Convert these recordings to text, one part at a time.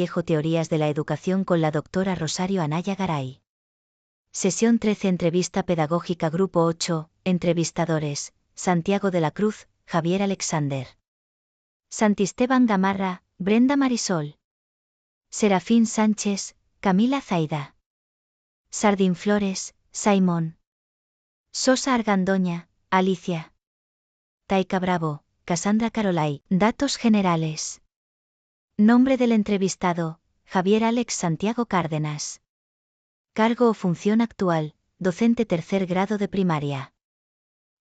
Viejo Teorías de la Educación con la doctora Rosario Anaya Garay. Sesión 13 Entrevista Pedagógica Grupo 8, Entrevistadores, Santiago de la Cruz, Javier Alexander. Santisteban Gamarra, Brenda Marisol. Serafín Sánchez, Camila Zaida. Sardín Flores, Simón. Sosa Argandoña, Alicia. Taika Bravo, Cassandra Carolay. Datos generales. Nombre del entrevistado, Javier Alex Santiago Cárdenas. Cargo o función actual, docente tercer grado de primaria.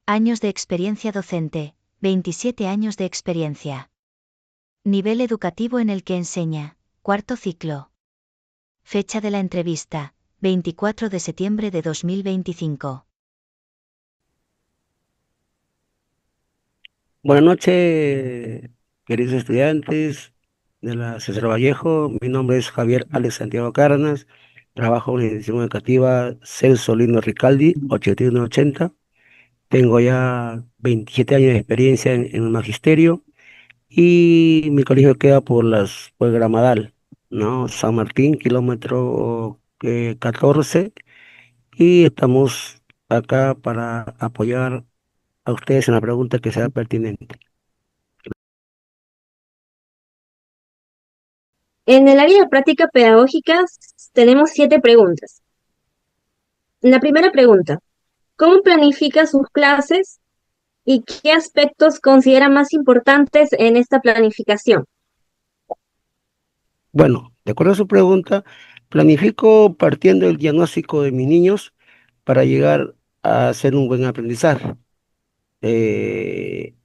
Años de experiencia docente, 27 años de experiencia. Nivel educativo en el que enseña, cuarto ciclo. Fecha de la entrevista, 24 de septiembre de 2025. Buenas noches, queridos estudiantes de la César Vallejo. Mi nombre es Javier Alex Santiago Cárdenas. Trabajo en la institución educativa Celso Lino Ricaldi, 8180. Tengo ya 27 años de experiencia en el magisterio y mi colegio queda por Gramadal, ¿no? San Martín, kilómetro 14. Y estamos acá para apoyar a ustedes en la pregunta que sea pertinente. En el área de práctica pedagógica tenemos 7 preguntas. La primera pregunta, ¿cómo planifica sus clases y qué aspectos considera más importantes en esta planificación? Bueno, de acuerdo a su pregunta, planifico partiendo del diagnóstico de mis niños para llegar a hacer un buen aprendizaje.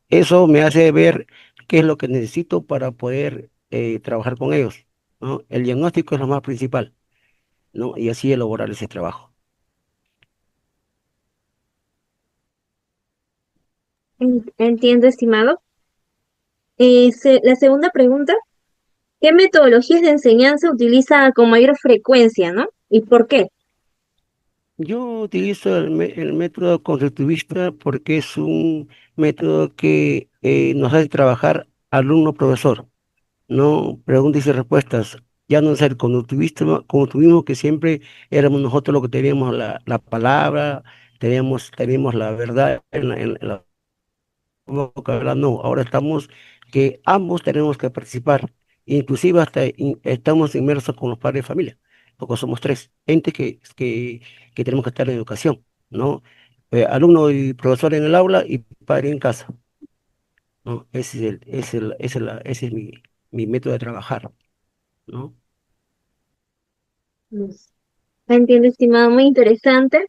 Eso me hace ver qué es lo que necesito para poder trabajar con ellos, ¿no? El diagnóstico es lo más principal, ¿no? Y así elaborar ese trabajo. Entiendo, estimado. La segunda pregunta, ¿qué metodologías de enseñanza utiliza con mayor frecuencia, ¿no? ¿Y por qué? Yo utilizo el método constructivista porque es un método que nos hace trabajar alumno-profesor. No preguntas y respuestas. Ya no es el conductivismo, como tuvimos que siempre éramos nosotros los que teníamos la palabra, teníamos la verdad en la boca, ¿verdad? No, ahora estamos que ambos tenemos que participar, inclusive hasta estamos inmersos con los padres de familia, porque somos tres entes que tenemos que estar en educación, ¿no? Alumno y profesor en el aula y padre en casa, ¿no? Ese es mi método de trabajar, ¿no? Entiendo, estimado, muy interesante.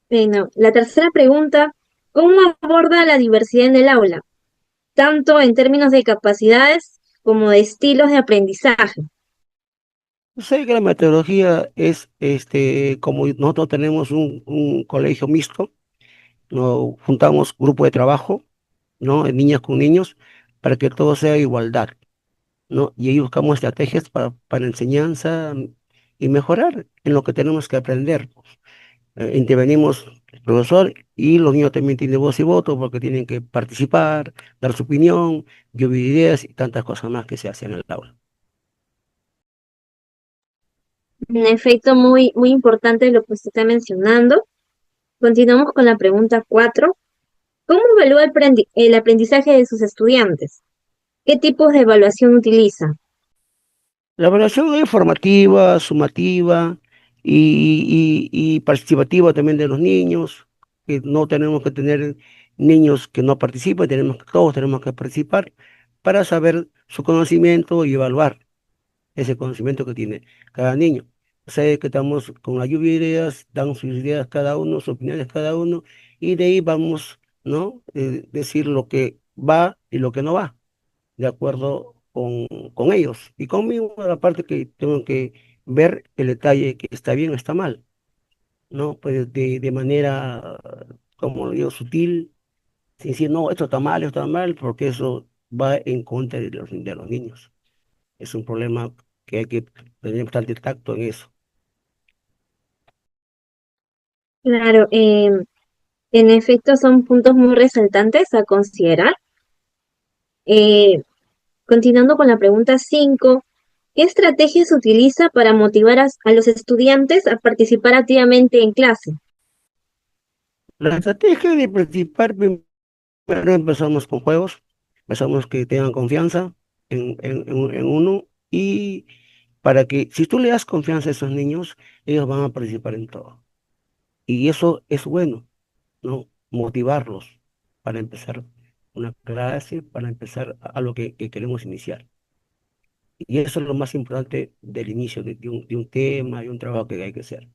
Bueno, la tercera pregunta, ¿cómo aborda la diversidad en el aula, tanto en términos de capacidades como de estilos de aprendizaje? Sé que la metodología es, como nosotros tenemos un colegio mixto, nos juntamos grupo de trabajo, ¿no? De niñas con niños, para que todo sea igualdad, ¿no? Y ahí buscamos estrategias para enseñanza y mejorar en lo que tenemos que aprender. Intervenimos el profesor y los niños también tienen voz y voto porque tienen que participar, dar su opinión, lluvia de ideas y tantas cosas más que se hacen en el aula. En efecto, muy, muy importante lo que usted está mencionando. Continuamos con la pregunta 4. ¿Cómo evalúa el aprendizaje de sus estudiantes? ¿Qué tipos de evaluación utiliza? La evaluación es formativa, sumativa y participativa también de los niños, que no tenemos que tener niños que no participan, todos tenemos que participar para saber su conocimiento y evaluar ese conocimiento que tiene cada niño. Sé que estamos con la lluvia de ideas, dan sus ideas cada uno, sus opiniones cada uno, y de ahí vamos, ¿no? Decir lo que va y lo que no va de acuerdo con ellos. Y conmigo, la parte que tengo que ver el detalle que está bien o está mal, ¿no? Pues de manera, como digo, sutil, sin decir, no, esto está mal, porque eso va en contra de los niños. Es un problema que hay que tener bastante tacto en eso. Claro, en efecto son puntos muy resaltantes a considerar. Eh, Continuando con la pregunta 5, ¿Qué estrategias utiliza para motivar a los estudiantes a participar activamente en clase? La estrategia de participar, primero empezamos con juegos, empezamos que tengan confianza en uno y para que, si tú le das confianza a esos niños, ellos van a participar en todo. Y eso es bueno, ¿no? Motivarlos para empezar una clase, para empezar a lo que queremos iniciar. Y eso es lo más importante del inicio de un tema, de un trabajo que hay que hacer,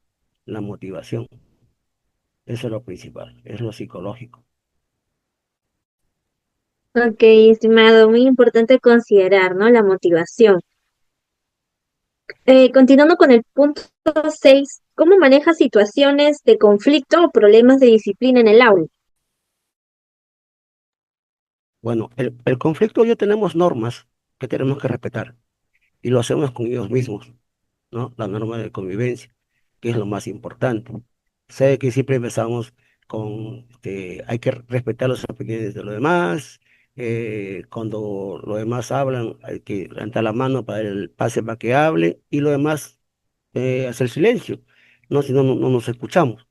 la motivación. Eso es lo principal, es lo psicológico. Ok, estimado, muy importante considerar, ¿no? La motivación. Continuando con el punto 6, ¿cómo maneja situaciones de conflicto o problemas de disciplina en el aula? Bueno, el conflicto ya tenemos normas que tenemos que respetar y lo hacemos con ellos mismos, ¿no? La norma de convivencia, que es lo más importante. Sé que siempre empezamos con, hay que respetar las opiniones de los demás, cuando los demás hablan hay que levantar la mano para el pase para que hable y lo demás hacer silencio, ¿no? Si no, no nos escuchamos.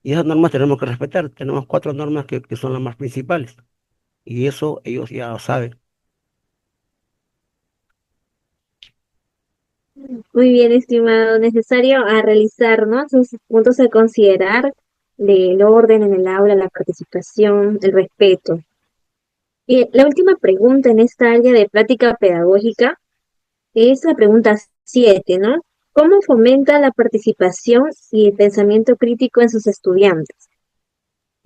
Y esas normas tenemos que respetar. Tenemos cuatro normas que son las más principales y eso ellos ya lo saben. Muy bien, estimado, necesario a realizar, ¿no? Sus puntos a considerar del orden en el aula, la participación, el respeto. Y la última pregunta en esta área de práctica pedagógica es la pregunta 7, ¿no? ¿Cómo fomenta la participación y el pensamiento crítico en sus estudiantes?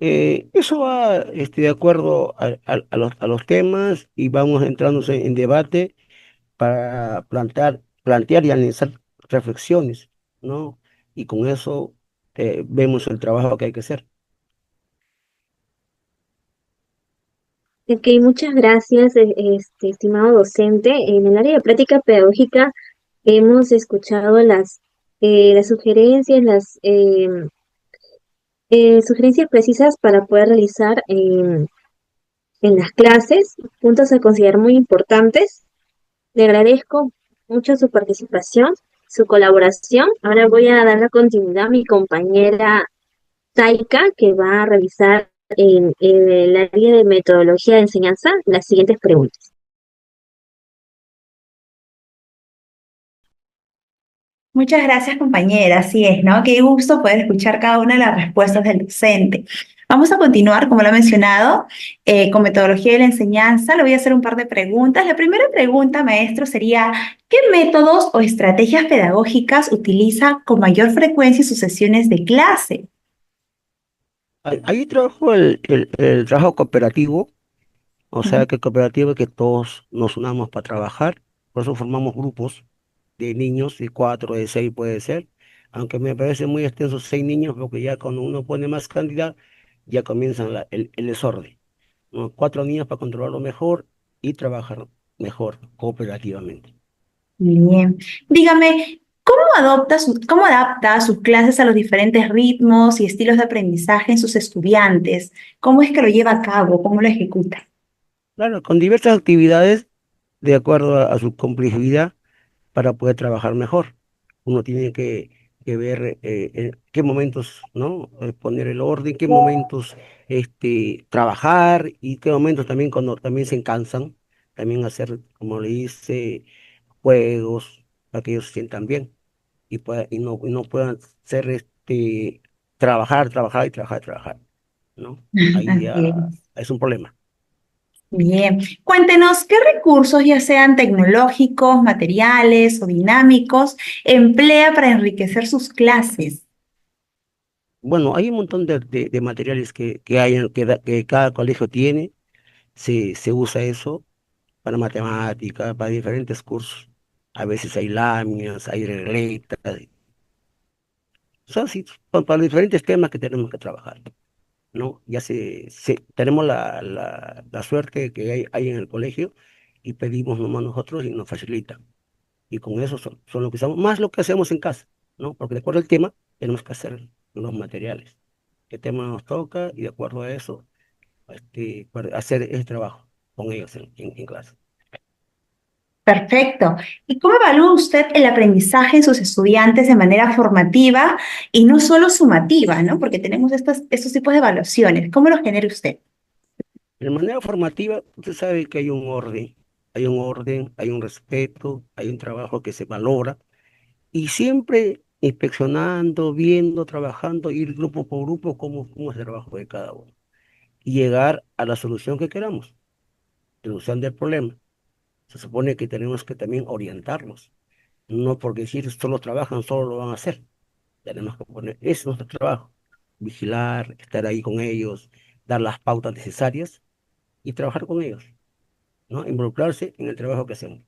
Eso va de acuerdo a los temas y vamos entrando en debate para plantear y analizar reflexiones, ¿no? Y con eso vemos el trabajo que hay que hacer. Ok, muchas gracias, estimado docente. En el área de práctica pedagógica hemos escuchado las sugerencias, sugerencias precisas para poder realizar en las clases, puntos a considerar muy importantes. Le agradezco mucho su participación, su colaboración. Ahora voy a dar la continuidad a mi compañera Taika, que va a revisar en el área de metodología de enseñanza las siguientes preguntas. Muchas gracias, compañera. Así es, ¿no? Qué gusto poder escuchar cada una de las respuestas del docente. Vamos a continuar, como lo ha mencionado, con metodología de la enseñanza. Le voy a hacer un par de preguntas. La primera pregunta, maestro, sería, ¿qué métodos o estrategias pedagógicas utiliza con mayor frecuencia en sus sesiones de clase? Ahí trabajo el trabajo cooperativo, o sea que cooperativo es que todos nos unamos para trabajar, por eso formamos grupos de niños, de cuatro, de seis puede ser, aunque me parece muy extenso seis niños, porque ya cuando uno pone más cantidad, ya comienza el desorden, ¿no? Cuatro niños para controlarlo mejor y trabajar mejor cooperativamente. Bien. Dígame, ¿cómo adapta sus clases a los diferentes ritmos y estilos de aprendizaje en sus estudiantes? ¿Cómo es que lo lleva a cabo? ¿Cómo lo ejecuta? Claro, con diversas actividades de acuerdo a su complejidad para poder trabajar mejor. Uno tiene que ver en qué momentos, ¿no? Poner el orden, qué momentos trabajar y qué momentos también cuando también se cansan, también hacer, como le dice, juegos para que ellos se sientan bien y no puedan ser trabajar y trabajar, ¿no? Ahí Así ya es. es un problema. Bien, cuéntenos qué recursos, ya sean tecnológicos, materiales o dinámicos, emplea para enriquecer sus clases. Bueno, hay un montón de materiales que hay, que cada colegio tiene, se usa eso para matemáticas, para diferentes cursos. A veces hay láminas, hay regletas, son así, para diferentes temas que tenemos que trabajar, ¿no? Ya tenemos la suerte que hay en el colegio y pedimos nomás nosotros y nos facilitan. Y con eso son lo que usamos, más lo que hacemos en casa, ¿no? Porque de acuerdo al tema, tenemos que hacer los materiales. ¿Qué tema nos toca? Y de acuerdo a eso, para hacer ese trabajo con ellos en clase. Perfecto. ¿Y cómo evalúa usted el aprendizaje en sus estudiantes de manera formativa y no solo sumativa, ¿no? Porque tenemos estos tipos de evaluaciones. ¿Cómo los genera usted? De manera formativa, usted sabe que hay un respeto, hay un trabajo que se valora y siempre inspeccionando, viendo, trabajando, ir grupo por grupo, cómo es el trabajo de cada uno y llegar a la solución que queramos, solución del problema. Se supone que tenemos que también orientarlos, no porque si solo trabajan, solo lo van a hacer. Tenemos que poner, ese es nuestro trabajo, vigilar, estar ahí con ellos, dar las pautas necesarias y trabajar con ellos, ¿no? Involucrarse en el trabajo que hacemos.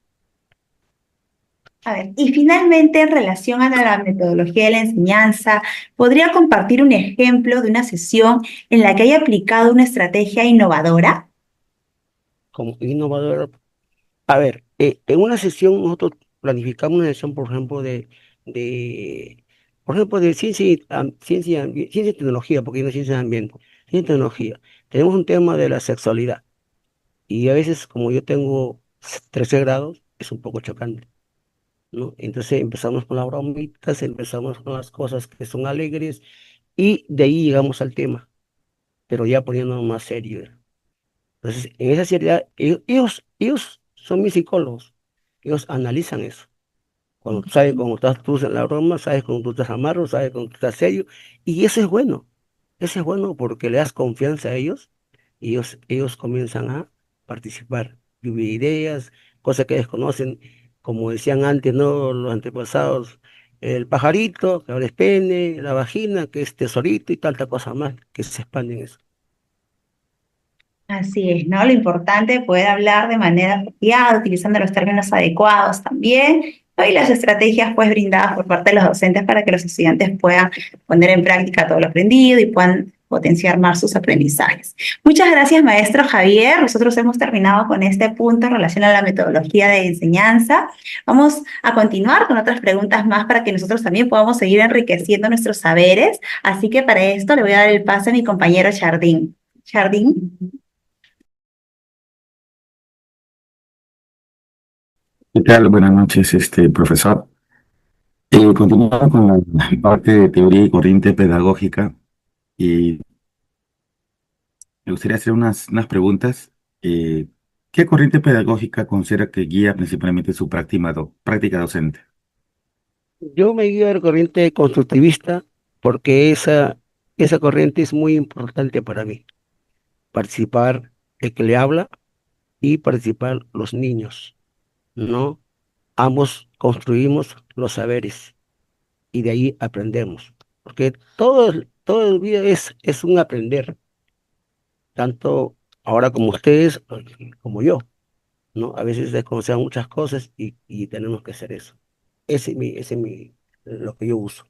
A ver, y finalmente, en relación a la metodología de la enseñanza, ¿podría compartir un ejemplo de una sesión en la que haya aplicado una estrategia innovadora? Como innovador, a ver, en una sesión nosotros planificamos una sesión, por ejemplo, de ciencia y tecnología, porque hay una ciencia de ambiente, ciencia y tecnología. Tenemos un tema de la sexualidad y a veces, como yo tengo 13 grados, es un poco chocante, ¿no? Entonces empezamos con las bromitas, empezamos con las cosas que son alegres y de ahí llegamos al tema, pero ya poniéndonos más serio. Entonces, en esa seriedad, ellos son mis psicólogos, ellos analizan eso. Cuando tú sabes cómo estás tú en la broma, sabes cómo tú estás amargo, sabes cómo tú estás serio, y eso es bueno porque le das confianza a ellos y ellos comienzan a participar, lluvia de ideas, cosas que desconocen, como decían antes, ¿no? Los antepasados, el pajarito, que ahora es pene, la vagina, que es tesorito y tanta cosa más que se expande en eso. Así es, ¿no? Lo importante es poder hablar de manera apropiada, utilizando los términos adecuados también, ¿no? Y las estrategias pues brindadas por parte de los docentes para que los estudiantes puedan poner en práctica todo lo aprendido y puedan potenciar más sus aprendizajes. Muchas gracias, maestro Javier. Nosotros hemos terminado con este punto en relación a la metodología de enseñanza. Vamos a continuar con otras preguntas más para que nosotros también podamos seguir enriqueciendo nuestros saberes. Así que para esto le voy a dar el paso a mi compañero Chardín. Chardín. ¿Qué tal? Buenas noches, profesor. Continuando con la parte de teoría y corriente pedagógica, y me gustaría hacer unas preguntas. Eh, ¿Qué corriente pedagógica considera que guía principalmente su práctica docente? Yo me guío de la corriente constructivista porque esa corriente es muy importante para mí. Participar el que le habla y participar los niños, ¿no? Ambos construimos los saberes y de ahí aprendemos. Porque todo el vida es un aprender, tanto ahora como ustedes, como yo, ¿no? A veces desconocemos muchas cosas y tenemos que hacer eso. Lo que yo uso.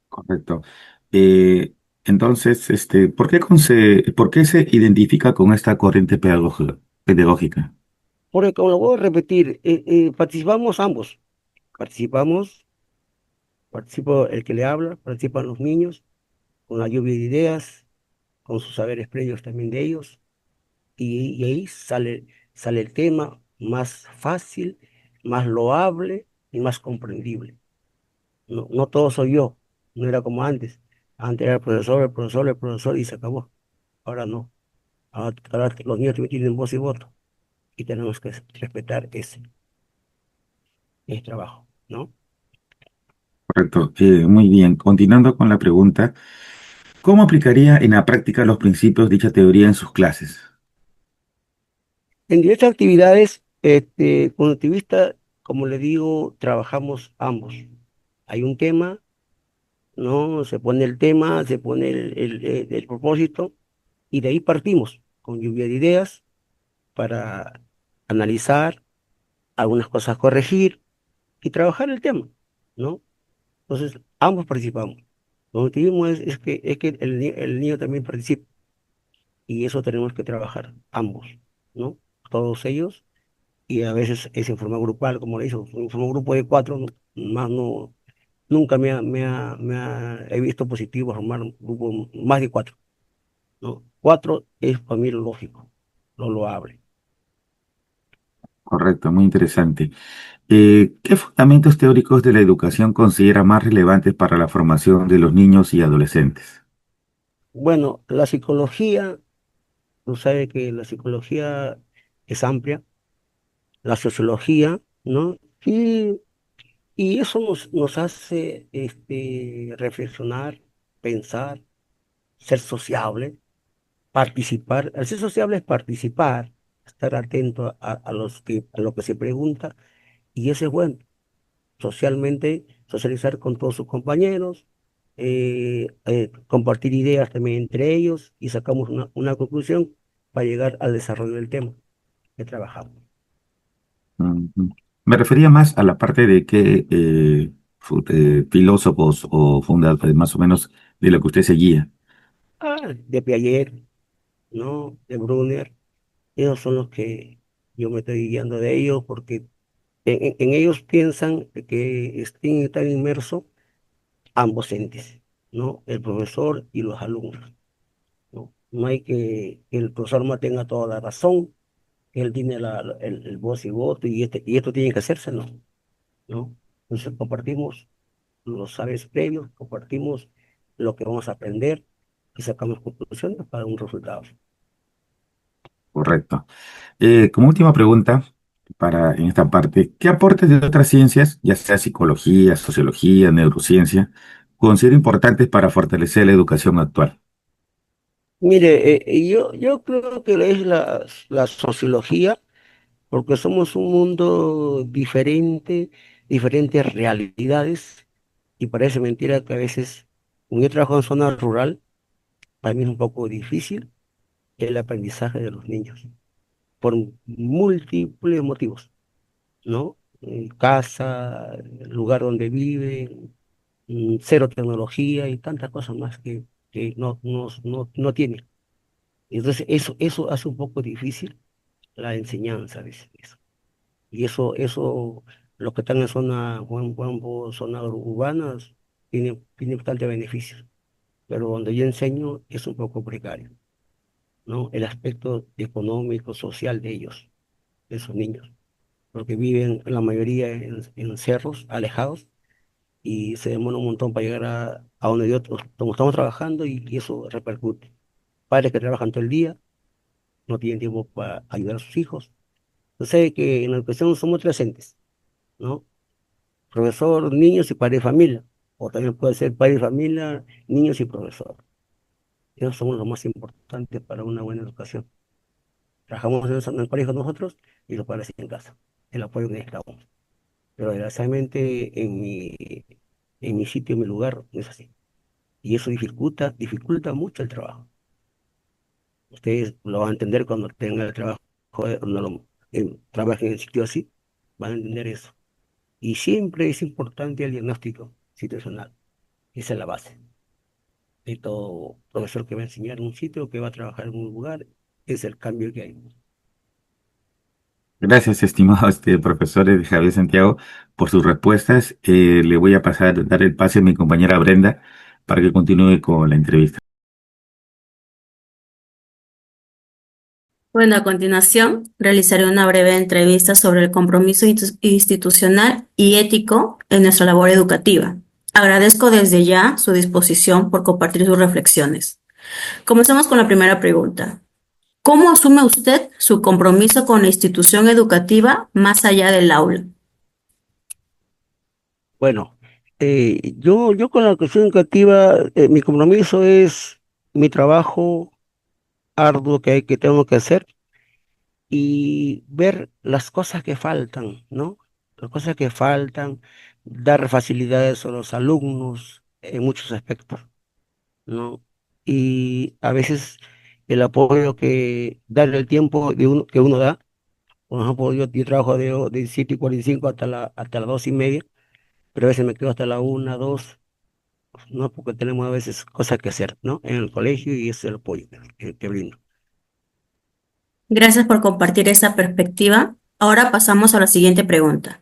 Correcto. Eh, entonces, ¿por qué se identifica con esta corriente pedagógica? Porque, como lo voy a repetir, participamos ambos. Participamos, participo el que le habla, participan los niños, con la lluvia de ideas, con sus saberes previos también de ellos, y ahí sale el tema más fácil, más loable y más comprendible. No, no todo soy yo, no era como antes. Antes era el profesor y se acabó. Ahora no. Ahora los niños también tienen voz y voto y tenemos que respetar ese trabajo, ¿no? Correcto. Muy bien. Continuando con la pregunta. ¿Cómo aplicaría en la práctica los principios de dicha teoría en sus clases? En diversas actividades, conductivista, como le digo, trabajamos ambos. Hay un tema, ¿no? Se pone el tema, se pone el propósito, y de ahí partimos con lluvia de ideas para analizar, algunas cosas corregir y trabajar el tema, ¿no? Entonces, ambos participamos. Conductivismo es que el niño también participa, y eso tenemos que trabajar ambos, ¿no? Todos ellos y a veces es en forma grupal, como le hizo, en forma grupo de cuatro, más no, nunca he visto positivo formar un grupo más de cuatro, ¿no? Cuatro es para mí lo lógico, lo loable. Correcto, muy interesante. ¿Qué fundamentos teóricos de la educación considera más relevantes para la formación de los niños y adolescentes? Bueno, la psicología, tú sabes que la psicología es amplia, la sociología, ¿no? Y eso nos hace reflexionar, pensar, ser sociable, participar. El ser sociable es participar, estar atento a lo que se pregunta, y eso es bueno. Socialmente, socializar con todos sus compañeros, compartir ideas también entre ellos y sacamos una conclusión para llegar al desarrollo del tema que trabajamos. Ujú. Me refería más a la parte de que filósofos o fundadores, más o menos, de lo que usted seguía. De Piaget, ¿no? De Brunner, ellos son los que yo me estoy guiando de ellos porque en ellos piensan que están inmersos ambos entes, ¿no? El profesor y los alumnos, ¿no? No hay que el profesor no tenga toda la razón, que él tiene el voz y voto y esto tiene que hacerse, ¿no? ¿No? Entonces compartimos los saberes previos, compartimos lo que vamos a aprender y sacamos conclusiones para un resultado. Correcto. Como última pregunta, en esta parte, ¿qué aportes de otras ciencias, ya sea psicología, sociología, neurociencia, considera importantes para fortalecer la educación actual? Mire, yo creo que es la sociología, porque somos un mundo diferente, diferentes realidades, y parece mentira que a veces, como yo trabajo en zona rural, para mí es un poco difícil el aprendizaje de los niños, por múltiples motivos, ¿no? Casa, el lugar donde viven, cero tecnología y tantas cosas más que no tienen. Entonces, eso hace un poco difícil la enseñanza de eso. Y los que están en zonas urbanas, tiene bastante beneficios. Pero donde yo enseño es un poco precario, ¿no? El aspecto económico, social de ellos, de esos niños, porque viven la mayoría en cerros alejados y se demora un montón para llegar a donde donde estamos trabajando y eso repercute. Padres que trabajan todo el día, no tienen tiempo para ayudar a sus hijos. Entonces, que en la educación somos tres entes, ¿no? Profesor, niños y padre y familia. O también puede ser padre y familia, niños y profesor. Esos somos los más importantes para una buena educación. Trabajamos en el colegio nosotros y los padres en casa. El apoyo que necesitamos. Pero desgraciadamente en mi sitio, en mi lugar, no es así. Y eso dificulta mucho el trabajo. Ustedes lo van a entender cuando tengan el trabajo, trabajen en sitio así, van a entender eso. Y siempre es importante el diagnóstico situacional. Esa es la base de todo profesor que va a enseñar en un sitio, que va a trabajar en un lugar, es el cambio que hay. Gracias, estimado profesor Javier Santiago, por sus respuestas. Le voy a dar el pase a mi compañera Brenda para que continúe con la entrevista. Bueno, a continuación realizaré una breve entrevista sobre el compromiso institucional y ético en nuestra labor educativa. Agradezco desde ya su disposición por compartir sus reflexiones. Comencemos con la primera pregunta. ¿Cómo asume usted su compromiso con la institución educativa más allá del aula? Bueno, yo con la cuestión educativa, mi compromiso es mi trabajo arduo que tengo que hacer y ver las cosas que faltan, ¿no? Las cosas que faltan, dar facilidades a los alumnos en muchos aspectos, ¿no? Y a veces el apoyo darle el tiempo que uno da. Por ejemplo, yo trabajo de 7:45 hasta las 2:30, pero a veces me quedo hasta la 1, 2, ¿no? Porque tenemos a veces cosas que hacer, ¿no? En el colegio y ese es el apoyo que brindo. Gracias por compartir esa perspectiva. Ahora pasamos a la siguiente pregunta.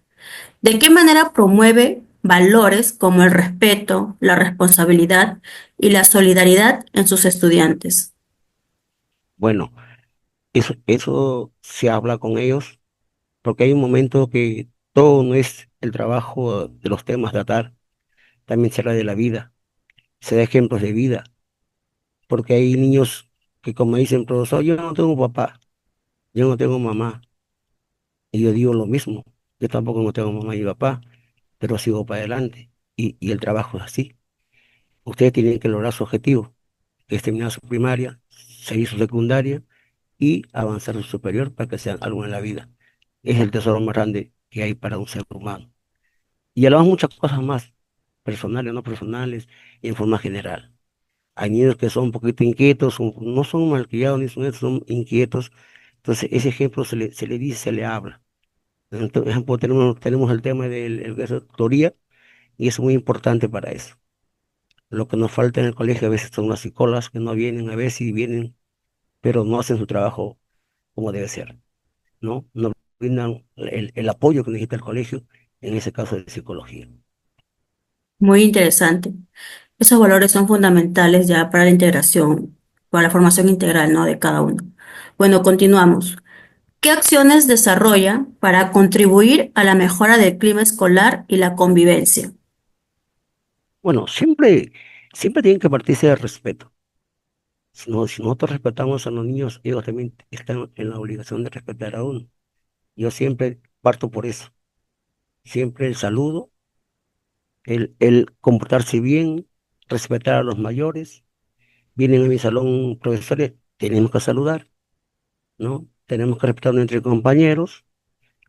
¿De qué manera promueve valores como el respeto, la responsabilidad y la solidaridad en sus estudiantes? Bueno, eso se habla con ellos, porque hay un momento que todo no es el trabajo de los temas a tratar, también se habla de la vida, se da ejemplos de vida, porque hay niños que como dicen, profesor, yo no tengo papá, yo no tengo mamá, y yo digo lo mismo, yo tampoco no tengo mamá y papá, pero sigo para adelante, y el trabajo es así. Ustedes tienen que lograr su objetivo, que es terminar su primaria, seguir su secundaria y avanzar a su superior para que sean algo en la vida. Es el tesoro más grande que hay para un ser humano. Y hablamos muchas cosas más, personales, no personales, y en forma general. Hay niños que son un poquito inquietos, no son malcriados ni son, son inquietos. Entonces, ese ejemplo se le dice, se le habla. Entonces, por ejemplo, tenemos el tema de la tutoría y es muy importante para eso. Lo que nos falta en el colegio a veces son las psicólogas que no vienen, a veces sí vienen, pero no hacen su trabajo como debe ser, ¿no? No brindan el apoyo que necesita el colegio, en ese caso de psicología. Muy interesante. Esos valores son fundamentales ya para la integración, para la formación integral, ¿no? De cada uno. Bueno, continuamos. ¿Qué acciones desarrolla para contribuir a la mejora del clima escolar y la convivencia? Bueno, siempre tienen que partirse del respeto. Si nosotros respetamos a los niños, ellos también están en la obligación de respetar a uno. Yo siempre parto por eso. Siempre el saludo, el comportarse bien, respetar a los mayores. Vienen a mi salón profesores, tenemos que saludar, ¿no? Tenemos que respetarnos entre compañeros,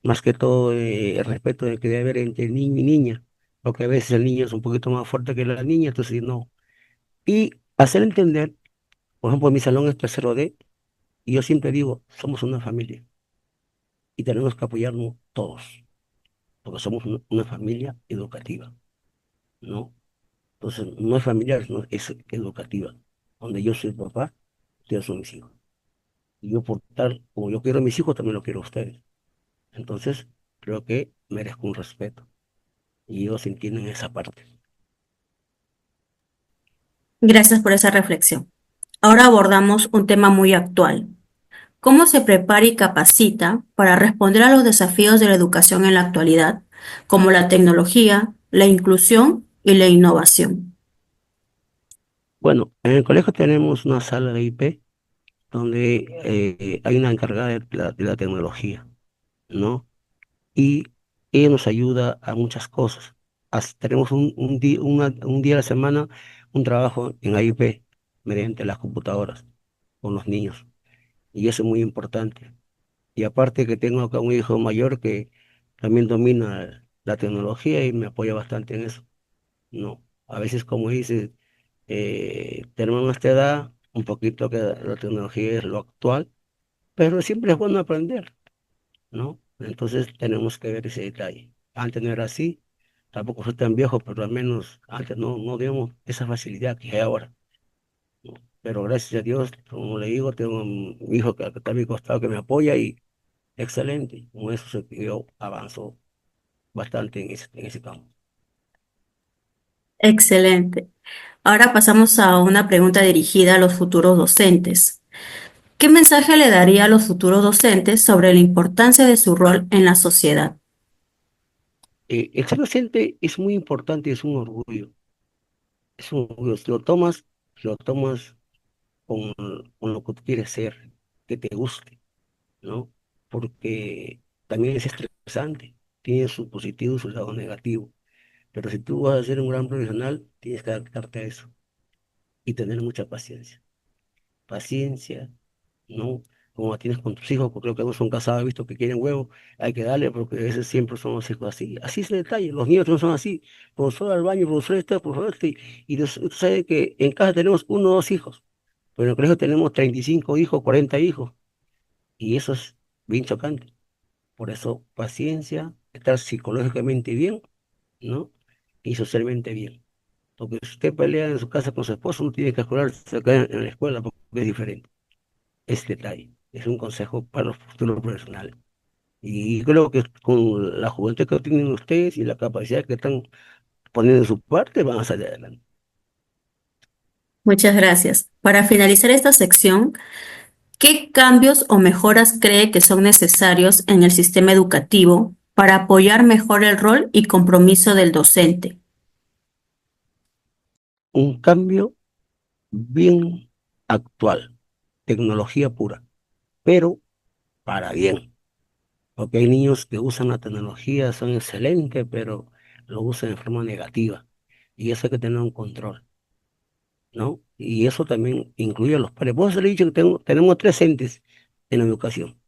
más que todo el respeto que debe haber entre niño y niña, porque a veces el niño es un poquito más fuerte que la niña, entonces no. Y hacer entender, por ejemplo, mi salón es tercero D, y yo siempre digo, somos una familia y tenemos que apoyarnos todos, porque somos una familia educativa, ¿no? Entonces, no es familiar, no, es educativa, donde yo soy el papá, ustedes son mis hijos. Y yo por tal, como yo quiero a mis hijos, también lo quiero a ustedes. Entonces, creo que merezco un respeto. Y ellos entienden esa parte. Gracias por esa reflexión. Ahora abordamos un tema muy actual. ¿Cómo se prepara y capacita para responder a los desafíos de la educación en la actualidad, como la tecnología, la inclusión y la innovación? Bueno, en el colegio tenemos una sala de IP donde hay una encargada de la tecnología, ¿no? Y ella nos ayuda a muchas cosas. Tenemos un día a la semana un trabajo en AIP mediante las computadoras con los niños. Y eso es muy importante. Y aparte que tengo acá un hijo mayor que también domina la tecnología y me apoya bastante en eso. No, a veces como dices, tenemos nuestra edad, un poquito que la tecnología es lo actual, pero siempre es bueno aprender, ¿no? Entonces tenemos que ver ese detalle. Antes no era así, tampoco soy tan viejo, pero al menos antes no teníamos esa facilidad que hay ahora, ¿no? Pero gracias a Dios, como le digo, tengo un hijo que está a mi costado que me apoya y excelente. Con eso yo avanzo bastante en ese campo. Excelente. Ahora pasamos a una pregunta dirigida a los futuros docentes. ¿Qué mensaje le daría a los futuros docentes sobre la importancia de su rol en la sociedad? El ser docente es muy importante, es un orgullo. Es un orgullo. Si lo tomas con, con lo que tú quieres ser, que te guste, ¿no? Porque también es estresante, tiene su positivo y su lado negativo. Pero si tú vas a ser un gran profesional, tienes que adaptarte a eso y tener mucha paciencia. Paciencia, ¿no? Como tienes con tus hijos, porque creo que no son casados, he visto que quieren huevo, hay que darle porque a veces siempre son los hijos así. Así es el detalle, los niños no son así. Profesor al baño, profesor está, profesor este. Y tú sabes que en casa tenemos uno o dos hijos, pero en el colegio tenemos 35 hijos, 40 hijos, y eso es bien chocante. Por eso, paciencia, estar psicológicamente bien, ¿no? Y socialmente bien. Porque si usted pelea en su casa con su esposo, no tiene que escudarse acá en la escuela porque es diferente. Ese detalle. Es un consejo para los futuros profesionales. Y creo que con la juventud que tienen ustedes y la capacidad que están poniendo de su parte, van a salir adelante. Muchas gracias. Para finalizar esta sección, ¿Qué cambios o mejoras cree que son necesarios en el sistema educativo para apoyar mejor el rol y compromiso del docente? Un cambio bien actual, tecnología pura, pero para bien. Porque hay niños que usan la tecnología, son excelentes, pero lo usan de forma negativa. Y eso hay que tener un control, ¿no? Y eso también incluye a los padres. Vos le he dicho que tenemos tres entes en la educación: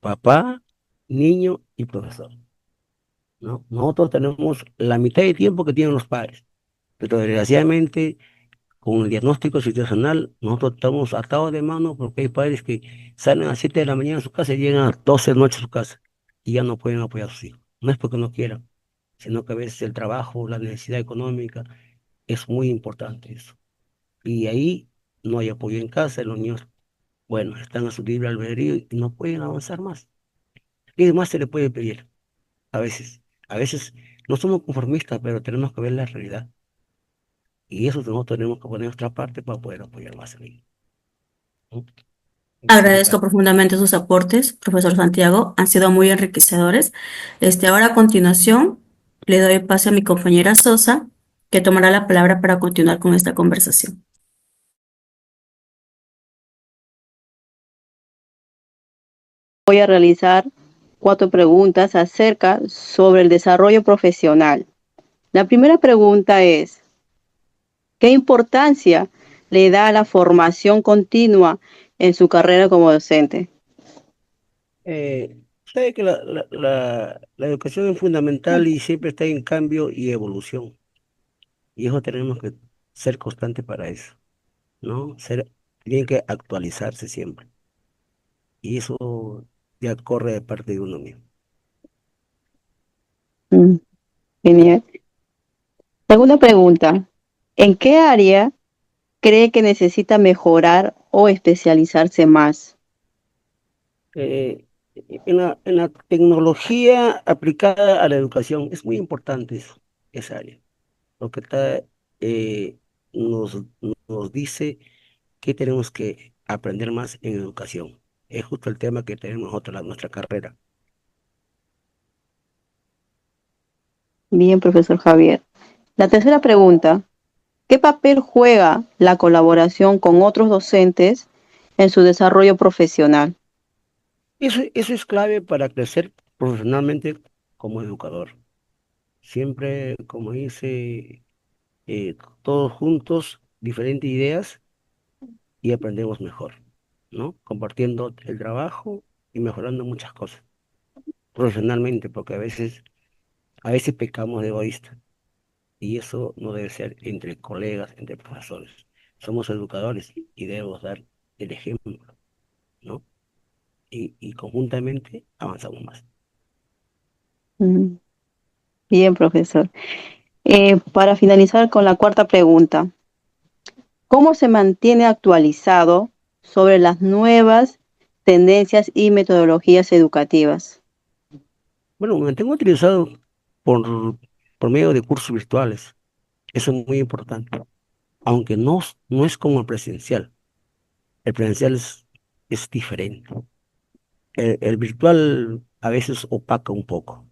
papá, niño y profesor, ¿no? Nosotros tenemos la mitad de tiempo que tienen los padres, pero desgraciadamente con el diagnóstico situacional nosotros estamos atados de mano porque hay padres que salen a las 7 de la mañana a su casa y llegan a las 12 de la noche a su casa y ya no pueden apoyar a sus hijos. No es porque no quieran, sino que a veces el trabajo, la necesidad económica es muy importante eso. Y ahí no hay apoyo en casa, los niños, bueno, están a su libre albedrío y no pueden avanzar más. ¿Qué más se le puede pedir? A veces, a veces no somos conformistas, pero tenemos que ver la realidad. Y eso nosotros tenemos que poner nuestra parte para poder apoyar más a niño, ¿no? Ese es mi Agradezco caso. profundamente sus aportes, profesor Santiago, han sido muy enriquecedores. Ahora a continuación le doy paso a mi compañera Sosa, que tomará la palabra para continuar con esta conversación. Voy a realizar 4 preguntas acerca sobre el desarrollo profesional. La primera pregunta es, ¿qué importancia le da a la formación continua en su carrera como docente? Sabe que la educación es fundamental y siempre está en cambio y evolución. Y eso tenemos que ser constantes para eso, ¿no? Tiene que actualizarse siempre. Y eso ya corre de parte de uno mismo. Mm, Genial. Segunda pregunta, ¿en qué área cree que necesita mejorar o especializarse más? Eh, en la tecnología aplicada a la educación es muy importante eso, esa área. Lo que eh, nos, nos dice que tenemos que aprender más en educación. Es justo el tema que tenemos nosotros en nuestra carrera. Bien, profesor Javier. La tercera pregunta, ¿qué papel juega la colaboración con otros docentes en su desarrollo profesional? Eso es clave para crecer profesionalmente como educador. Siempre, como dice, todos juntos, diferentes ideas y aprendemos mejor, ¿no? Compartiendo el trabajo y mejorando muchas cosas profesionalmente, porque a veces pecamos de egoísta y eso no debe ser entre colegas, entre profesores. Somos educadores y debemos dar el ejemplo, ¿no? Y conjuntamente avanzamos más. Mm, Bien, profesor. Para finalizar con la cuarta pregunta, ¿cómo se mantiene actualizado sobre las nuevas tendencias y metodologías educativas? Bueno, me mantengo utilizado por, por medio de cursos virtuales. Eso es muy importante. Aunque no es como el presencial. El presencial es diferente. El virtual a veces opaca un poco,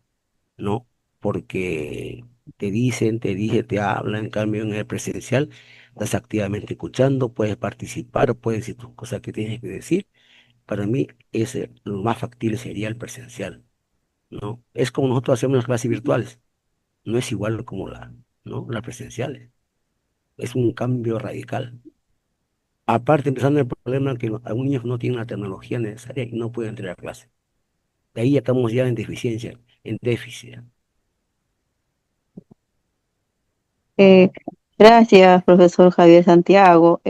¿no? Porque te hablan, en cambio en el presencial estás activamente escuchando, puedes participar, puedes decir tus cosas que tienes que decir. Para mí, lo más factible sería el presencial, ¿no? Es como nosotros hacemos las clases virtuales, no es igual como ¿no? Las presenciales. Es un cambio radical. Aparte, empezando el problema que algunos niños no tienen la tecnología necesaria y no pueden entrar a clase. De ahí ya estamos ya en deficiencia, en déficit. Eh, Gracias, profesor Javier Santiago.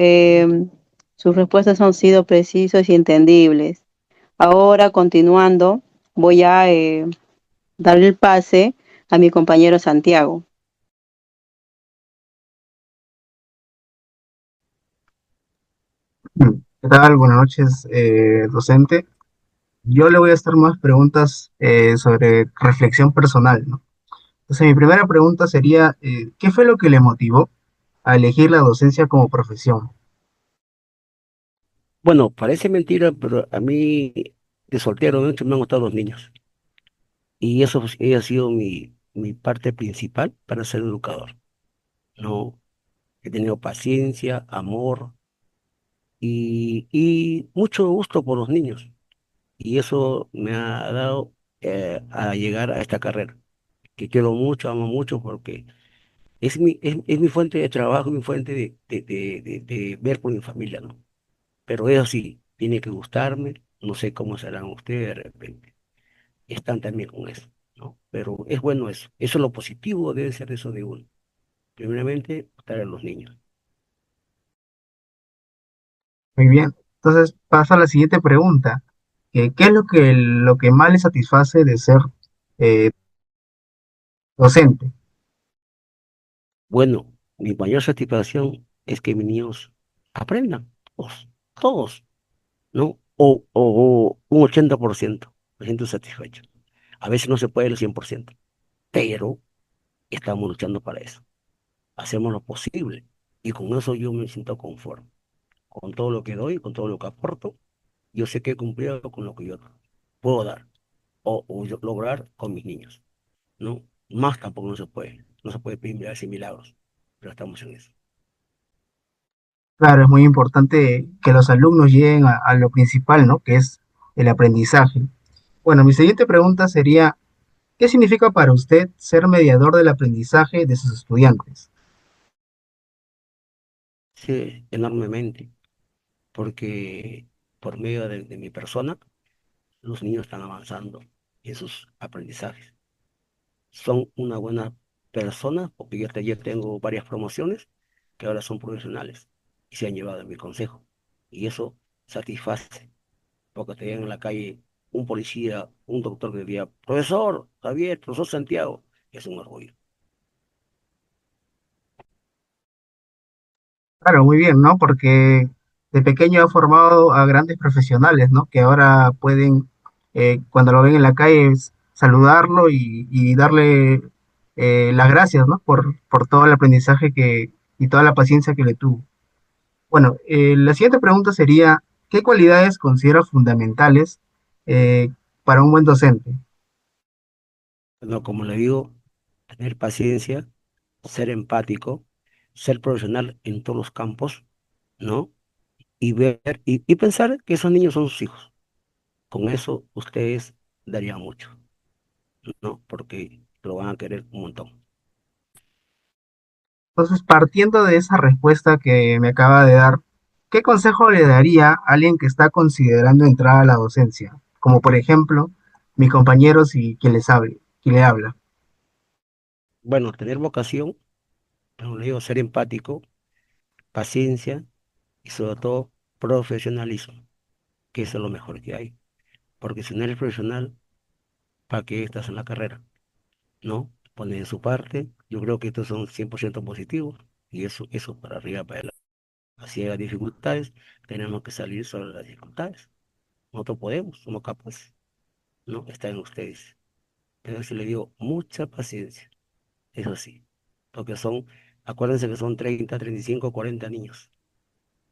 Sus respuestas han sido precisas y entendibles. Ahora, continuando, voy a darle el pase a mi compañero Santiago. ¿Qué tal? Buenas noches, docente. Yo le voy a hacer más preguntas sobre reflexión personal, ¿no? Entonces, mi primera pregunta sería, ¿qué fue lo que le motivó a elegir la docencia como profesión? Bueno, parece mentira, pero a mí de soltero de hecho me han gustado los niños. Y eso ha sido mi parte principal para ser educador. No, he tenido paciencia, amor y mucho gusto por los niños. Y eso me ha dado a llegar a esta carrera, que quiero mucho, amo mucho, porque es mi fuente de trabajo, mi fuente de ver por mi familia, ¿no? Pero eso sí, tiene que gustarme, no sé cómo serán ustedes de repente, están también con eso, ¿no? Pero es bueno eso, eso es lo positivo, debe ser eso de uno. Primeramente, gustar a los niños. Muy bien. Entonces paso a la siguiente pregunta. ¿Qué es lo que más le satisface de ser eh, docente? Bueno, mi mayor satisfacción es que mis niños aprendan, todos, ¿no? O un 80%, me siento satisfecho. A veces no se puede el 100%, pero estamos luchando para eso. Hacemos lo posible y con eso yo me siento conforme. Con todo lo que doy, con todo lo que aporto, yo sé que he cumplido con lo que yo puedo dar o yo lograr con mis niños, ¿no? Más tampoco no se puede pedir milagros y milagros, pero estamos en eso. Claro, es muy importante que los alumnos lleguen a lo principal, ¿no? Que es el aprendizaje. Bueno, mi siguiente pregunta sería, ¿qué significa para usted ser mediador del aprendizaje de sus estudiantes? Sí, enormemente, porque por medio de mi persona, los niños están avanzando en sus aprendizajes. Son una buena persona, porque yo tengo varias promociones que ahora son profesionales y se han llevado en mi consejo. Y eso satisface, porque te llegan en la calle un policía, un doctor que diga, profesor Javier, profesor Santiago, es un orgullo. Claro, muy bien, ¿no? Porque de pequeño ha formado a grandes profesionales, ¿no? Que ahora pueden, cuando lo ven en la calle, saludarlo y darle las gracias, ¿no? Por todo el aprendizaje y toda la paciencia que le tuvo. Bueno, la siguiente pregunta sería, ¿qué cualidades considera fundamentales eh, para un buen docente? No, como le digo, tener paciencia, ser empático, ser profesional en todos los campos, ¿no? Y ver y pensar que esos niños son sus hijos. Con eso ustedes darían mucho, ¿no? Porque lo van a querer un montón. Entonces, partiendo de esa respuesta que me acaba de dar, ¿qué consejo le daría a alguien que está considerando entrar a la docencia? Como por ejemplo, mis compañeros y quien le habla. Bueno, tener vocación, como le digo, ser empático, paciencia y sobre todo profesionalismo, que eso es lo mejor que hay. Porque si no eres profesional, ¿para qué estás en la carrera? ¿No? Ponen de su parte, yo creo que estos son 100% positivos y eso para arriba, para adelante. Así hay dificultades, tenemos que salir sobre las dificultades. Nosotros podemos, somos capaces, ¿no? Está en ustedes. Pero si le digo, mucha paciencia, eso sí, porque acuérdense que son 30, 35, 40 niños,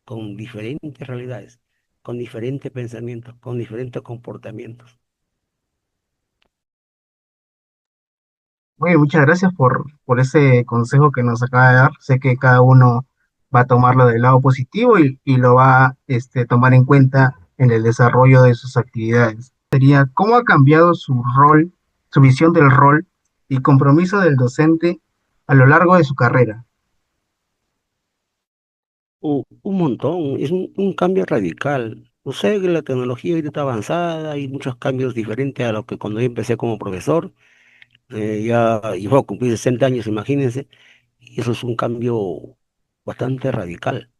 con diferentes realidades, con diferentes pensamientos, con diferentes comportamientos. Muy bien, muchas gracias por ese consejo que nos acaba de dar. Sé que cada uno va a tomarlo del lado positivo y lo va a tomar en cuenta en el desarrollo de sus actividades. Sería, ¿cómo ha cambiado su rol, su visión del rol y compromiso del docente a lo largo de su carrera? Un montón, es un cambio radical. No sé que la tecnología ahorita está avanzada, hay muchos cambios diferentes a lo que cuando yo empecé como profesor. Ya yo a cumplir 60 años, imagínense, y eso es un cambio bastante radical.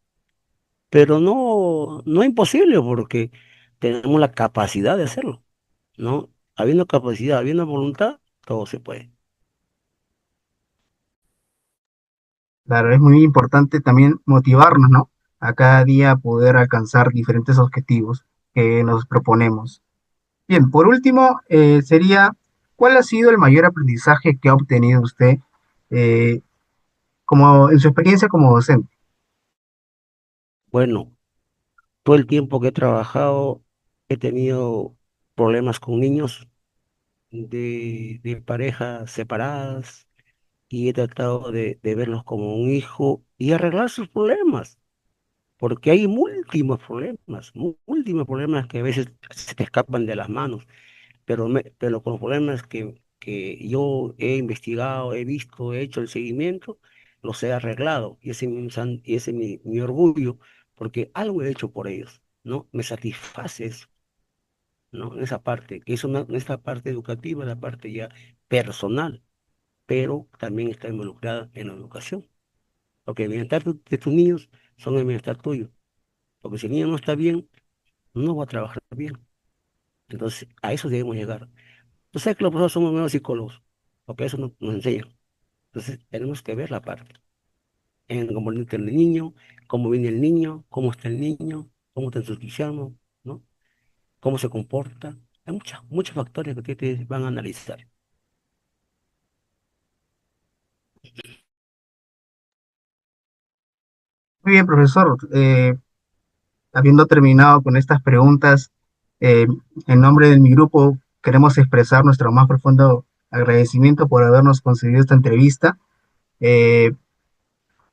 Pero no imposible porque tenemos la capacidad de hacerlo, ¿no? Habiendo capacidad, habiendo voluntad, todo se puede. Claro, es muy importante también motivarnos, ¿no? A cada día poder alcanzar diferentes objetivos que nos proponemos. Bien, por último, sería, ¿cuál ha sido el mayor aprendizaje que ha obtenido usted eh, como en su experiencia como docente? Bueno, todo el tiempo que he trabajado he tenido problemas con niños de parejas separadas y he tratado de verlos como un hijo y arreglar sus problemas, porque hay múltimos problemas que a veces se te escapan de las manos, pero con los problemas que yo he investigado, he visto, he hecho el seguimiento, los he arreglado y y ese es mi orgullo, porque algo he hecho por ellos, ¿no? Me satisface eso, ¿no? En esa parte, que es esta parte educativa, la parte ya personal, pero también está involucrada en la educación. Porque el bienestar de tus niños son el bienestar tuyo. Porque si el niño no está bien, no va a trabajar bien. Entonces, a eso debemos llegar. Tú sabes que los profesores somos nuevos psicólogos, porque eso nos enseñan. Entonces, tenemos que ver la parte en cómo está el niño, cómo viene el niño, cómo está el niño, cómo está en su entusiasmo, ¿no? Cómo se comporta. Hay muchos factores que ustedes van a analizar. Muy bien, profesor. Habiendo terminado con estas preguntas, eh, en nombre de mi grupo queremos expresar nuestro más profundo agradecimiento por habernos concedido esta entrevista, eh,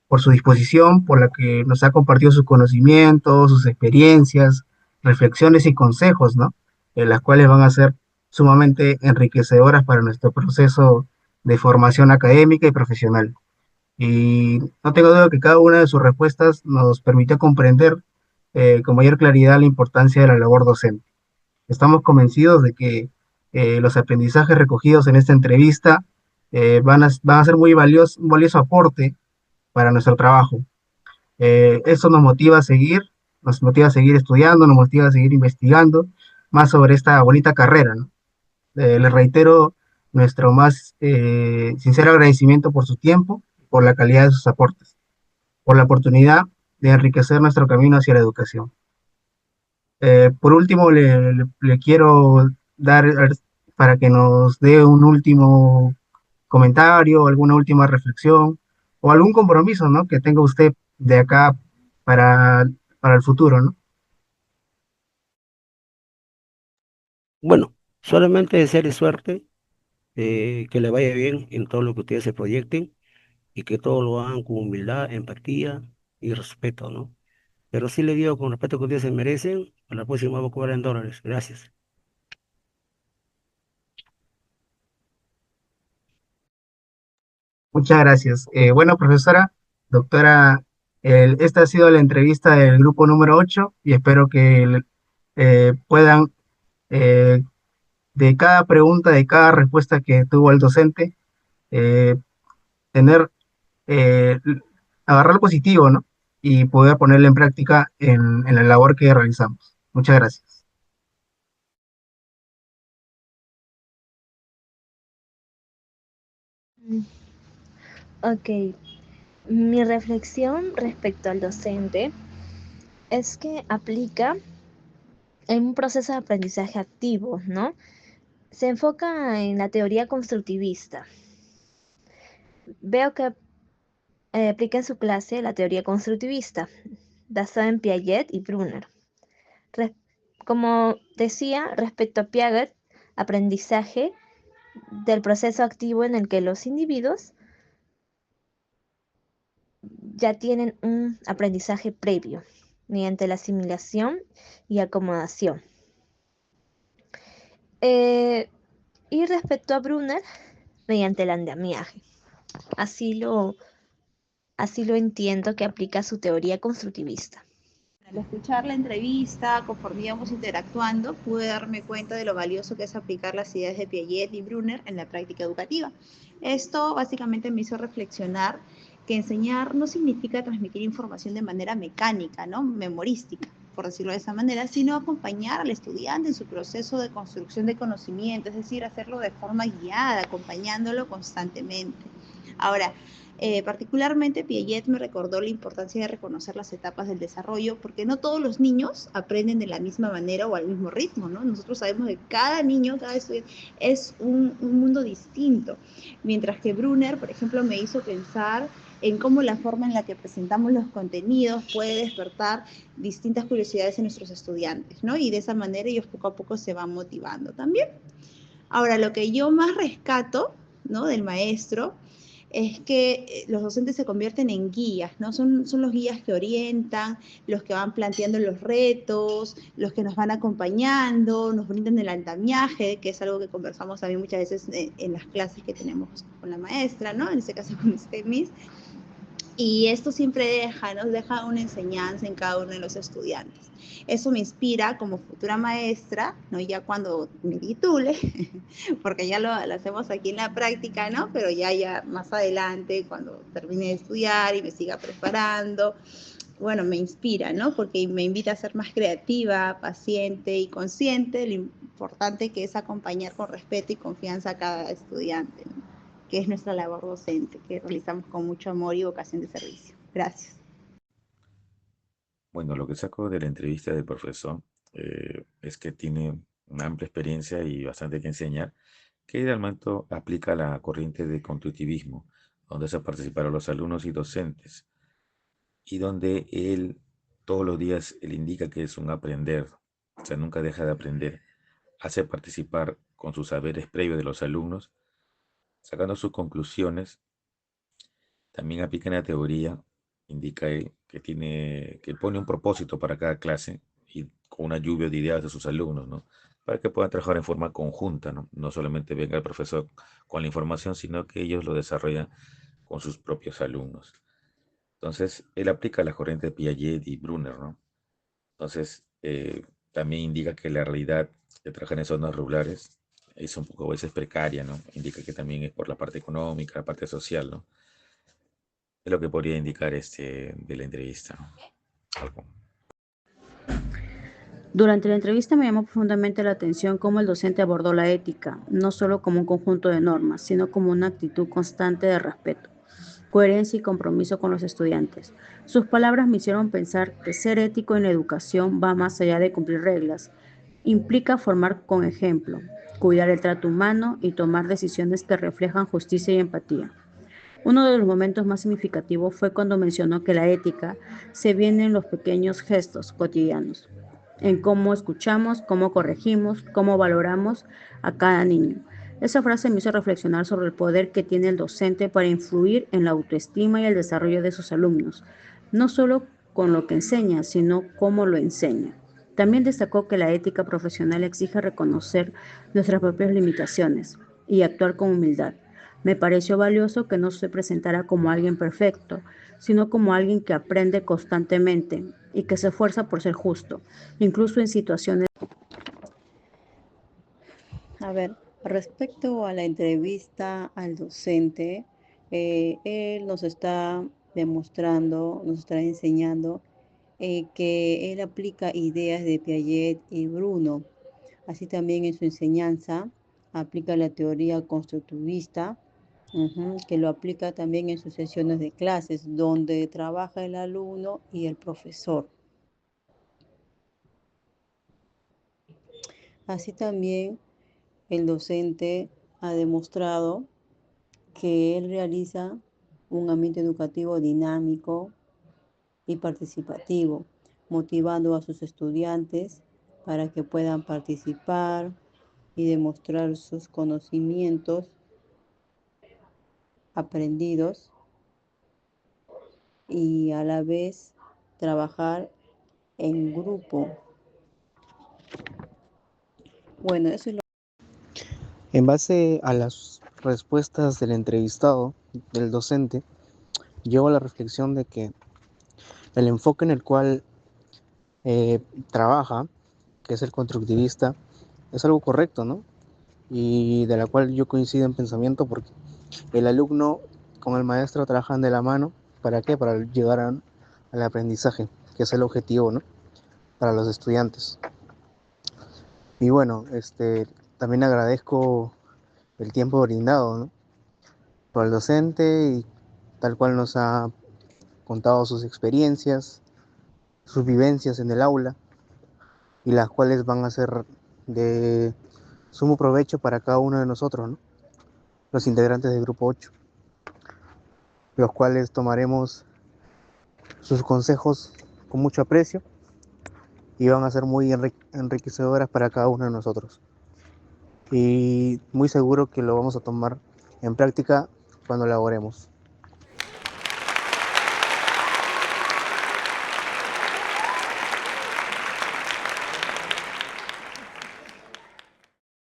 por su disposición, por la que nos ha compartido sus conocimientos, sus experiencias, reflexiones y consejos, ¿no? Las cuales van a ser sumamente enriquecedoras para nuestro proceso de formación académica y profesional. Y no tengo duda que cada una de sus respuestas nos permitió comprender con mayor claridad la importancia de la labor docente. Estamos convencidos de que los aprendizajes recogidos en esta entrevista van a ser un valioso aporte para nuestro trabajo. Eso nos motiva a seguir estudiando, nos motiva a seguir investigando más sobre esta bonita carrera, ¿no? Les reitero nuestro más sincero agradecimiento por su tiempo, por la calidad de sus aportes, por la oportunidad de enriquecer nuestro camino hacia la educación. Por último, le quiero dar para que nos dé un último comentario, alguna última reflexión o algún compromiso, ¿no? Que tenga usted de acá para, para el futuro, ¿no? Bueno, solamente desearle suerte, que le vaya bien en todo lo que ustedes se proyecten y que todo lo hagan con humildad, empatía y respeto, ¿no? Pero sí le digo con respeto que ustedes se merecen, a la próxima voy a cobrar en dólares. Gracias. Muchas gracias. Bueno, profesora, doctora, esta ha sido la entrevista del grupo número 8 y espero que puedan, eh, de cada pregunta, de cada respuesta que tuvo el docente, eh, tener, eh, agarrar lo positivo, ¿no? Y poder ponerlo en práctica en la labor que realizamos. Muchas gracias. Mm, Ok, mi reflexión respecto al docente es que aplica en un proceso de aprendizaje activo, ¿no? Se enfoca en la teoría constructivista. Veo que aplica en su clase la teoría constructivista, basada en Piaget y Brunner. Res- Como decía, respecto a Piaget, aprendizaje del proceso activo en el que los individuos ya tienen un aprendizaje previo mediante la asimilación y acomodación. Eh, y respecto a Brunner, mediante el andamiaje. Así lo, así lo entiendo que aplica su teoría constructivista. Al escuchar la entrevista, conforme íbamos interactuando, pude darme cuenta de lo valioso que es aplicar las ideas de Piaget y Brunner en la práctica educativa. Esto básicamente me hizo reflexionar que enseñar no significa transmitir información de manera mecánica, ¿no? Memorística, por decirlo de esa manera, sino acompañar al estudiante en su proceso de construcción de conocimiento, es decir, hacerlo de forma guiada, acompañándolo constantemente. Ahora, particularmente Piaget me recordó la importancia de reconocer las etapas del desarrollo, porque no todos los niños aprenden de la misma manera o al mismo ritmo, ¿no? Nosotros sabemos que cada niño, cada estudiante es un mundo distinto, mientras que Brunner, por ejemplo, me hizo pensar en cómo la forma en la que presentamos los contenidos puede despertar distintas curiosidades en nuestros estudiantes, ¿no? Y de esa manera ellos poco a poco se van motivando también. Ahora, lo que yo más rescato, ¿no?, del maestro es que los docentes se convierten en guías, ¿no? Son los guías que orientan, los que van planteando los retos, los que nos van acompañando, nos brindan el andamiaje, que es algo que conversamos también muchas veces en las clases que tenemos con la maestra, ¿no? En este caso con usted, Miss. Y esto siempre nos deja una enseñanza en cada uno de los estudiantes. Eso me inspira como futura maestra, ¿no? Ya cuando me titule, porque ya lo hacemos aquí en la práctica, ¿no? Pero ya más adelante, cuando termine de estudiar y me siga preparando, bueno, me inspira, ¿no? Porque me invita a ser más creativa, paciente y consciente de lo importante que es acompañar con respeto y confianza a cada estudiante, ¿no?, que es nuestra labor docente, que realizamos con mucho amor y vocación de servicio. Gracias. Bueno, lo que saco de la entrevista del profesor es que tiene una amplia experiencia y bastante que enseñar, que al momento aplica la corriente de constructivismo, donde se participaron los alumnos y docentes, y donde él todos los días él indica que es un aprender, o sea, nunca deja de aprender, hace participar con sus saberes previos de los alumnos, sacando sus conclusiones. También aplica en la teoría, indica él que pone un propósito para cada clase y con una lluvia de ideas de sus alumnos, ¿no? Para que puedan trabajar en forma conjunta, ¿no? No solamente venga el profesor con la información, sino que ellos lo desarrollan con sus propios alumnos. Entonces, él aplica la corriente de Piaget y Brunner, ¿no? Entonces, también indica que la realidad de trabajar en zonas rurales es un poco a veces precaria, ¿no? Indica que también es por la parte económica, la parte social, ¿no? Es lo que podría indicar de la entrevista, ¿no? Algo. Durante la entrevista me llamó profundamente la atención cómo el docente abordó la ética, no solo como un conjunto de normas, sino como una actitud constante de respeto, coherencia y compromiso con los estudiantes. Sus palabras me hicieron pensar que ser ético en la educación va más allá de cumplir reglas. Implica formar con ejemplo, cuidar el trato humano y tomar decisiones que reflejan justicia y empatía. Uno de los momentos más significativos fue cuando mencionó que la ética se viene en los pequeños gestos cotidianos, en cómo escuchamos, cómo corregimos, cómo valoramos a cada niño. Esa frase me hizo reflexionar sobre el poder que tiene el docente para influir en la autoestima y el desarrollo de sus alumnos, no solo con lo que enseña, sino cómo lo enseña. También destacó que la ética profesional exige reconocer nuestras propias limitaciones y actuar con humildad. Me pareció valioso que no se presentara como alguien perfecto, sino como alguien que aprende constantemente y que se esfuerza por ser justo, incluso en situaciones. A ver, respecto a la entrevista al docente, él nos está demostrando, nos está enseñando que él aplica ideas de Piaget y Bruno. Así también en su enseñanza aplica la teoría constructivista, que lo aplica también en sus sesiones de clases, donde trabaja el alumno y el profesor. Así también el docente ha demostrado que él realiza un ambiente educativo dinámico y participativo, motivando a sus estudiantes para que puedan participar y demostrar sus conocimientos aprendidos y a la vez trabajar en grupo. Bueno, eso es lo. En base a las respuestas del entrevistado, del docente, llego a la reflexión de que el enfoque en el cual trabaja, que es el constructivista, es algo correcto, ¿no? Y de la cual yo coincido en pensamiento porque el alumno con el maestro trabajan de la mano. ¿Para qué? Para llegar al aprendizaje, que es el objetivo, ¿no? Para los estudiantes. Y bueno, también agradezco el tiempo brindado, ¿no? por el docente y tal cual nos ha contado sus experiencias, sus vivencias en el aula y las cuales van a ser de sumo provecho para cada uno de nosotros, ¿no? Los integrantes del Grupo 8, los cuales tomaremos sus consejos con mucho aprecio y van a ser muy enriquecedoras para cada uno de nosotros. Y muy seguro que lo vamos a tomar en práctica cuando laboremos.